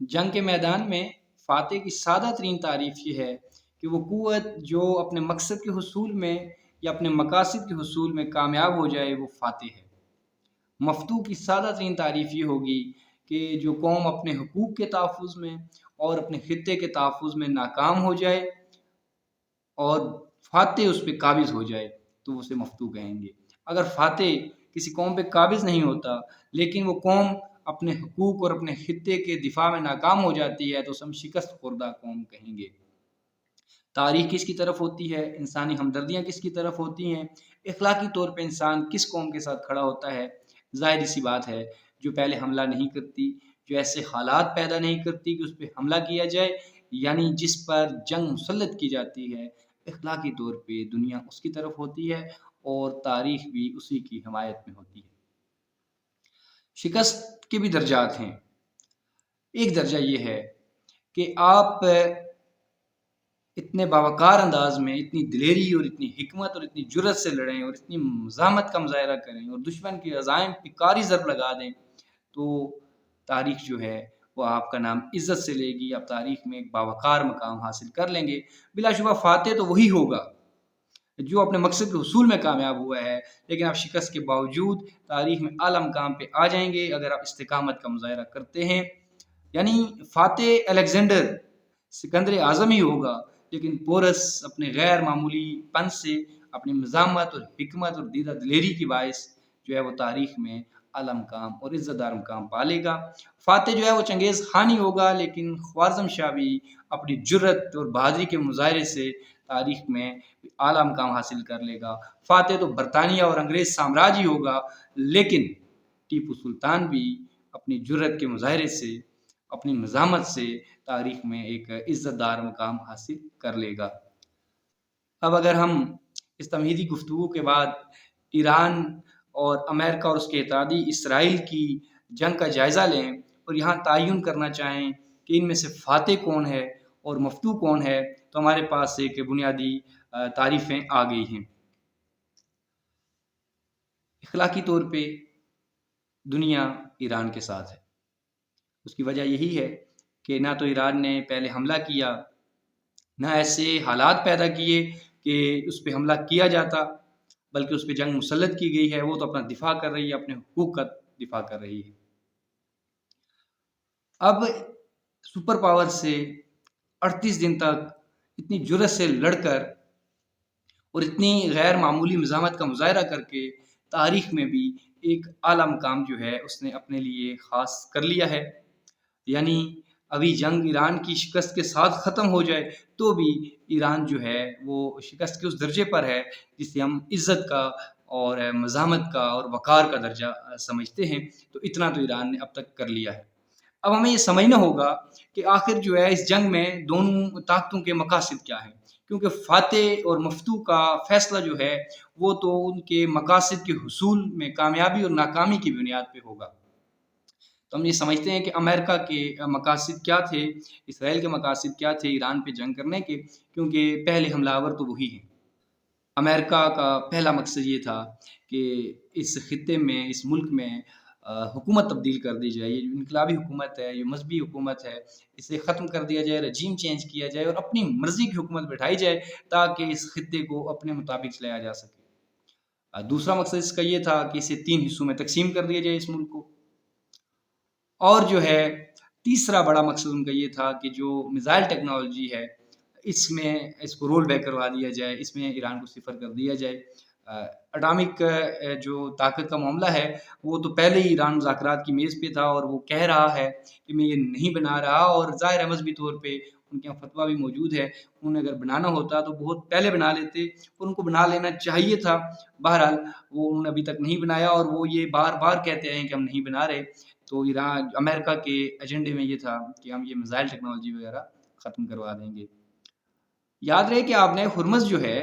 جنگ کے میدان میں فاتح کی سادہ ترین تعریف یہ ہے کہ وہ قوت جو اپنے مقصد کے حصول میں یا اپنے مقاصد کے حصول میں کامیاب ہو جائے وہ فاتح ہے۔ مفتوح کی سادہ ترین تعریف یہ ہوگی کہ جو قوم اپنے حقوق کے تحفظ میں اور اپنے خطے کے تحفظ میں ناکام ہو جائے اور فاتح اس پہ قابض ہو جائے تو اسے مفتوح کہیں گے۔ اگر فاتح کسی قوم پہ قابض نہیں ہوتا لیکن وہ قوم اپنے حقوق اور اپنے خطے کے دفاع میں ناکام ہو جاتی ہے تو اسے ہم شکست خوردہ قوم کہیں گے۔ تاریخ کس کی طرف ہوتی ہے، انسانی ہمدردیاں کس کی طرف ہوتی ہیں، اخلاقی طور پہ انسان کس قوم کے ساتھ کھڑا ہوتا ہے؟ ظاہری سی بات ہے، جو پہلے حملہ نہیں کرتی، جو ایسے حالات پیدا نہیں کرتی کہ اس پہ حملہ کیا جائے، یعنی جس پر جنگ مسلط کی جاتی ہے، اخلاقی طور پہ دنیا اس کی طرف ہوتی ہے اور تاریخ بھی اسی کی حمایت میں ہوتی ہے۔ شکست کے بھی درجات ہیں۔ ایک درجہ یہ ہے کہ آپ اتنے باوقار انداز میں اتنی دلیری اور اتنی حکمت اور اتنی جرت سے لڑیں اور اتنی مزاحمت کا مظاہرہ کریں اور دشمن کی عزائم پہ کاری ضرب لگا دیں تو تاریخ جو ہے وہ آپ کا نام عزت سے لے گی، آپ تاریخ میں ایک باوقار مقام حاصل کر لیں گے۔ بلا شبہ فاتح تو وہی ہوگا جو اپنے مقصد کے حصول میں کامیاب ہوا ہے، لیکن آپ شکست کے باوجود تاریخ میں اعلیٰ مقام پہ آ جائیں گے اگر آپ استقامت کا مظاہرہ کرتے ہیں۔ یعنی فاتح الیگزینڈر سکندر اعظم ہی ہوگا، لیکن پورس اپنے غیر معمولی پن سے، اپنی مزاحمت اور حکمت اور دیدہ دلیری کی باعث جو ہے وہ تاریخ میں اعلیٰ مقام اور عزت دار مقام پالے گا۔ فاتح جو ہے وہ چنگیز خان ہی ہوگا، لیکن خوارزم شاہ بھی اپنی جرت اور بہادری کے مظاہرے سے تاریخ میں اعلیٰ مقام حاصل کر لے گا۔ فاتح تو برطانیہ اور انگریز سامراج ہی ہوگا، لیکن ٹیپو سلطان بھی اپنی جرت کے مظاہرے سے، اپنی مزاحمت سے تاریخ میں ایک عزت دار مقام حاصل کر لے گا۔ اب اگر ہم اس تمہیدی گفتگو کے بعد ایران اور امریکہ اور اس کے اتحادی اسرائیل کی جنگ کا جائزہ لیں اور یہاں تعین کرنا چاہیں کہ ان میں سے فاتح کون ہے اور مفتوح کون ہے تو ہمارے پاس ایک بنیادی تعریفیں آ گئی ہیں۔ اخلاقی طور پہ دنیا ایران کے ساتھ ہے۔ اس کی وجہ یہی ہے کہ نہ تو ایران نے پہلے حملہ کیا، نہ ایسے حالات پیدا کیے کہ اس پہ حملہ کیا جاتا، بلکہ اس پہ جنگ مسلط کی گئی ہے۔ وہ تو اپنا دفاع کر رہی ہے، اپنے حقوق کا دفاع کر رہی ہے۔ اب سپر پاور سے 38 دن تک اتنی جرت سے لڑ کر اور اتنی غیر معمولی مزاحمت کا مظاہرہ کر کے تاریخ میں بھی ایک اعلیٰ مقام جو ہے اس نے اپنے لیے خاص کر لیا ہے۔ یعنی ابھی جنگ ایران کی شکست کے ساتھ ختم ہو جائے تو بھی ایران جو ہے وہ شکست کے اس درجے پر ہے جسے ہم عزت کا اور مزاحمت کا اور وقار کا درجہ سمجھتے ہیں۔ تو اتنا تو ایران نے اب تک کر لیا ہے۔ اب ہمیں یہ سمجھنا ہوگا کہ آخر جو ہے اس جنگ میں دونوں طاقتوں کے مقاصد کیا ہیں، کیونکہ فاتح اور مفتوح کا فیصلہ جو ہے وہ تو ان کے مقاصد کے حصول میں کامیابی اور ناکامی کی بنیاد پہ ہوگا۔ تو ہم یہ سمجھتے ہیں کہ امریکہ کے مقاصد کیا تھے، اسرائیل کے مقاصد کیا تھے ایران پہ جنگ کرنے کے، کیونکہ پہلے حملہ آور تو وہی ہیں۔ امریکہ کا پہلا مقصد یہ تھا کہ اس خطے میں، اس ملک میں حکومت تبدیل کر دی جائے۔ یہ انقلابی حکومت ہے، یہ مذہبی حکومت ہے، اسے ختم کر دیا جائے، رجیم چینج کیا جائے اور اپنی مرضی کی حکومت بٹھائی جائے تاکہ اس خطے کو اپنے مطابق چلایا جا سکے۔ دوسرا مقصد اس کا یہ تھا کہ اسے 3 حصوں میں تقسیم کر دیا جائے اس ملک کو۔ اور جو ہے تیسرا بڑا مقصد ان کا یہ تھا کہ جو میزائل ٹیکنالوجی ہے اس کو رول بیک کروا دیا جائے، اس میں ایران کو صفر کر دیا جائے۔ اٹامک جو طاقت کا معاملہ ہے وہ تو پہلے ہی ایران مذاکرات کی میز پہ تھا اور وہ کہہ رہا ہے کہ میں یہ نہیں بنا رہا، اور ظاہر مذہبی طور پہ ان کے یہاں فتویٰ بھی موجود ہے، انہیں اگر بنانا ہوتا تو بہت پہلے بنا لیتے اور ان کو بنا لینا چاہیے تھا۔ بہرحال وہ انہوں نے ابھی تک نہیں بنایا اور وہ یہ بار بار کہتے ہیں کہ ہم نہیں بنا رہے۔ تو ایران امریکہ کے ایجنڈے میں یہ تھا کہ ہم یہ میزائل ٹیکنالوجی وغیرہ ختم کروا دیں گے۔ یاد رہے کہ آپ نے ہرمز جو ہے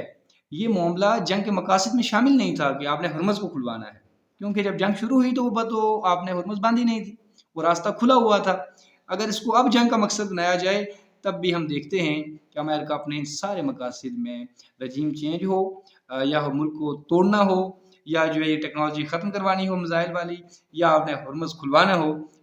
یہ معاملہ جنگ کے مقاصد میں شامل نہیں تھا کہ آپ نے ہرمز کو کھلوانا ہے، کیونکہ جب جنگ شروع ہوئی تو آپ نے ہرمز باندھی نہیں تھی، وہ راستہ کھلا ہوا تھا۔ اگر اس کو اب جنگ کا مقصد بنایا جائے تب بھی ہم دیکھتے ہیں کہ امریکہ اپنے سارے مقاصد میں رجیم چینج ہو یا ملک کو توڑنا ہو یا جو ہے یہ ٹیکنالوجی ختم کروانی ہو میزائل والی، یا آپ نے ہرمز کھلوانا ہو،